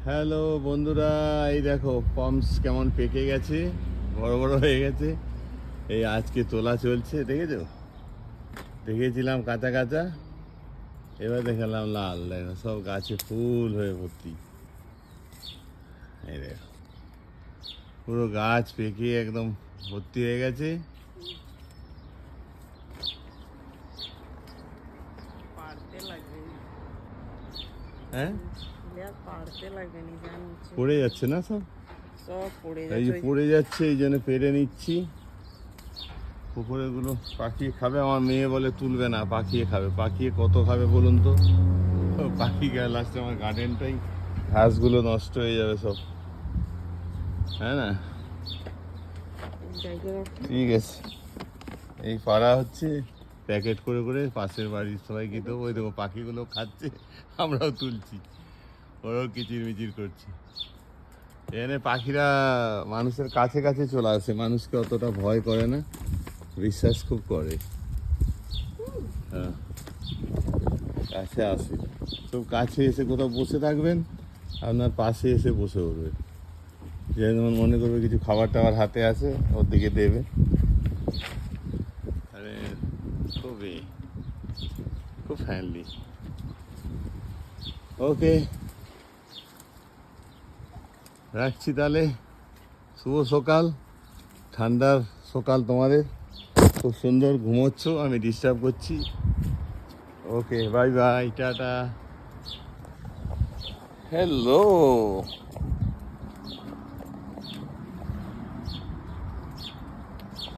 Hello বন্ধুরা, এই দেখো পমস কেমন পেকে গেছে, বড় বড় হয়ে গেছে। এই আজকে তোলা চলছে, দেখেছো? দেখেছিলাম কাঁচা কাঁচা, এবার দেখালাম লাল। দেখো সব গাছে ফুল হয়ে ভর্তি। এই দেখো পুরো গাছ পেকে একদম ভর্তি হয়ে গেছে। পাড়তে লাগবে না। হ্যাঁ, আর পাড়তে লাগবে না, জানছি পড়ে যাচ্ছে না সব, সব পড়ে এই যে যাচ্ছে। পড়ে যাচ্ছে, এই জন্য পেরে নিচ্ছি। পুকুরেগুলো পাখিয়ে খাবে, আমার মেয়ে বলে তুলবে না, পাখিয়ে খাবে। পাখিয়ে কত খাবে বলুন তো? পাখি গায়ে লাস্টে আমার গার্ডেনটাই, ঘাসগুলো নষ্ট হয়ে যাবে সব, হ্যাঁ না? ঠিক আছে, এই পাড়া হচ্ছে প্যাকেট করে করে পাশের বাড়ির সবাইকে দেবো। ওই দেখো পাখিগুলো খাচ্ছে, আমরাও তুলছি, ওরাও কিচির মিচির করছে। এখানে পাখিরা মানুষের কাছে কাছে চলে আসে, মানুষকে অতটা ভয় করে না, বিশ্বাস খুব করে। হ্যাঁ, কাছে আসে, সব কাছে এসে কোথাও বসে থাকবেন, আপনার পাশে এসে বসে পড়বে। যে যেমন মনে করবে কিছু খাবার টাবার হাতে আছে, ওর দিকে দেবে। আরে খুবই, খুব ফ্রেন্ডলি। ওকে, রাখছি তাহলে। শুভ সকাল, ঠান্ডার সকাল তোমাদের। খুব সুন্দর ঘুমোচ্ছ, আমি ডিস্টার্ব করছি। ওকে, বাই বাই, টাটা। হ্যালো